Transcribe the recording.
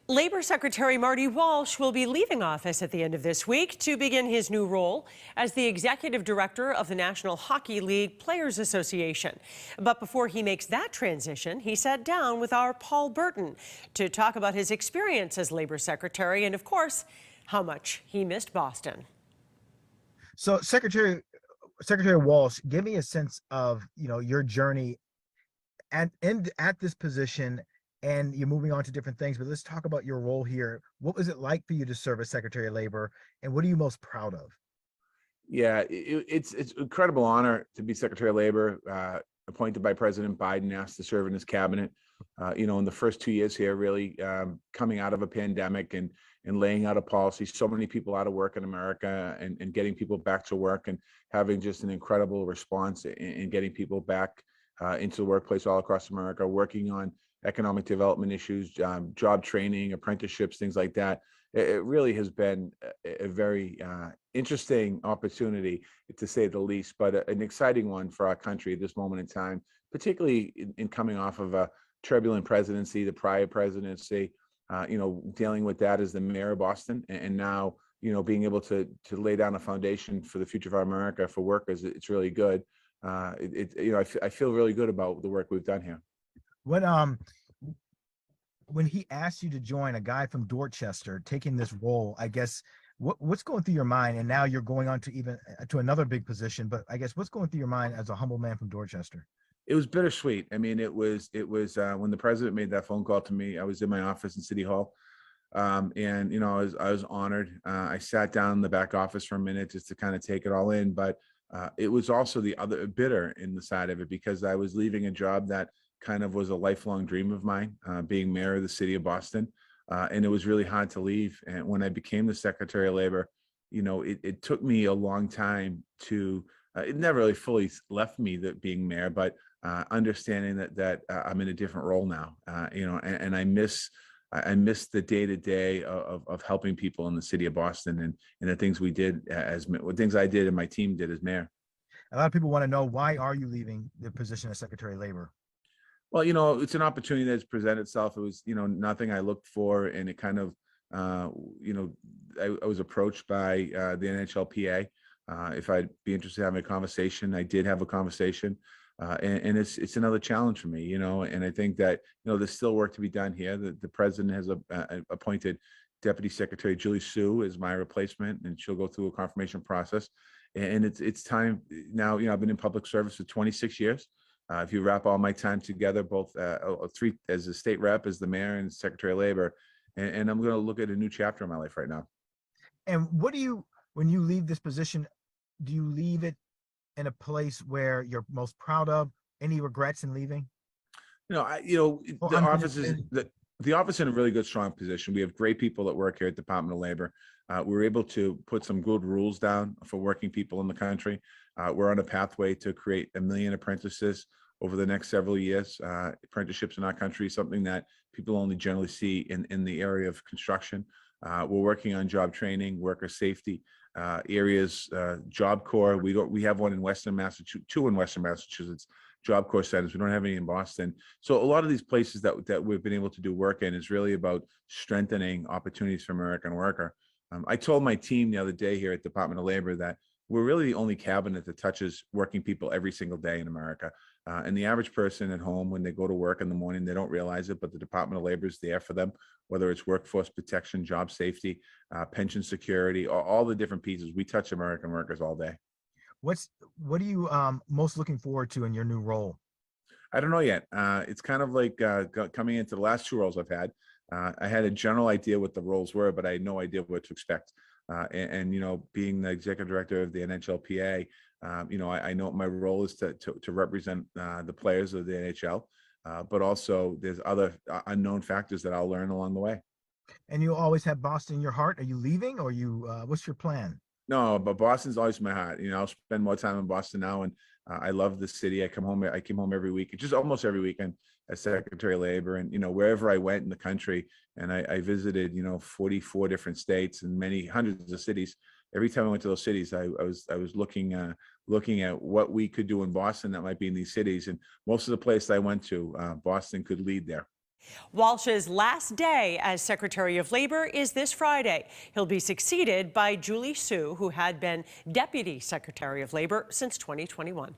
Labor Secretary Marty Walsh will be leaving office at the end of this week to begin his new role as the executive director of the National Hockey League Players Association. But before he makes that transition, he sat down with our Paul Burton to talk about his experience as Labor Secretary and, of course, how much he missed Boston. So, Secretary Walsh, give me a sense of your journey at this position, and you're moving on to different things. But let's talk about your role here. What was it like for you to serve as Secretary of Labor, and what are you most proud of? Yeah, it's an incredible honor to be Secretary of Labor, appointed by President Biden, asked to serve in his cabinet. In the first 2 years here, really coming out of a pandemic and laying out a policy, so many people out of work in America, and getting people back to work, and having just an incredible response in getting people back into the workplace all across America, working on economic development issues, job training, apprenticeships, things like that. It really has been a very interesting opportunity, to say the least, but an exciting one for our country at this moment in time, particularly in coming off of a turbulent presidency, the prior presidency, dealing with that as the mayor of Boston, and now, being able to lay down a foundation for the future of our America for workers. It's really good. I feel really good about the work we've done here. When he asked you to join, a guy from Dorchester taking this role, I guess what's going through your mind? And now you're going on to another big position, but I guess what's going through your mind as a humble man from Dorchester? It was bittersweet. I mean, it was when the president made that phone call to me, I was in my office in City Hall. And I was honored. I sat down in the back office for a minute just to kind of take it all in, but it was also the other bitter in the side of it, because I was leaving a job that kind of was a lifelong dream of mine, being mayor of the city of Boston. And it was really hard to leave. And when I became the Secretary of Labor, it took me a long time to, it never really fully left me that being mayor, but understanding that I'm in a different role now, and I miss the day-to-day of helping people in the city of Boston, and the things we did things I did and my team did as mayor. A lot of people want to know, why are you leaving the position as Secretary of Labor? Well, it's an opportunity that's presented itself. It was, nothing I looked for, and it kind of, I was approached by the NHLPA if I'd be interested in having a conversation. I did have a conversation, and it's another challenge for me, and I think that, there's still work to be done here. The president has appointed Deputy Secretary Julie Sue as my replacement, and she'll go through a confirmation process. And it's time now. I've been in public service for 26 years. If you wrap all my time together, both three as a state rep, as the mayor, and Secretary of Labor, and I'm going to look at a new chapter in my life right now. And when you leave this position, do you leave it in a place where you're most proud of? Any regrets in leaving? The office is the office in a really good, strong position. We have great people that work here at the Department of Labor. We're able to put some good rules down for working people in the country. We're on a pathway to create 1 million apprentices over the next several years. Apprenticeships in our country is something that people only generally see in the area of construction. We're working on job training, worker safety areas, Job Corps. We have one in Western Massachusetts, 2 in Western Massachusetts, Job Corps centers. We don't have any in Boston. So a lot of these places that we've been able to do work in is really about strengthening opportunities for American worker. I told my team the other day here at the Department of Labor that we're really the only cabinet that touches working people every single day in America. And the average person at home, when they go to work in the morning, they don't realize it, but the Department of Labor is there for them, whether it's workforce protection, job safety, pension security, all the different pieces. We touch American workers all day. What are you most looking forward to in your new role? I don't know yet. It's kind of like coming into the last 2 roles I've had. I had a general idea what the roles were, but I had no idea what to expect. Being the executive director of the NHLPA, I know my role is to represent the players of the NHL, but also there's other unknown factors that I'll learn along the way. And you always have Boston in your heart. Are you leaving, or what's your plan? No, but Boston's always my heart. I'll spend more time in Boston now, and I love the city. I came home every week, just almost every weekend, as Secretary of Labor, and wherever I went in the country, and I visited 44 different states and many hundreds of cities. Every time I went to those cities, I was looking at what we could do in Boston that might be in these cities, and most of the places I went to, Boston could lead there. Walsh's last day as Secretary of Labor is this Friday. He'll be succeeded by Julie Su, who had been Deputy Secretary of Labor since 2021.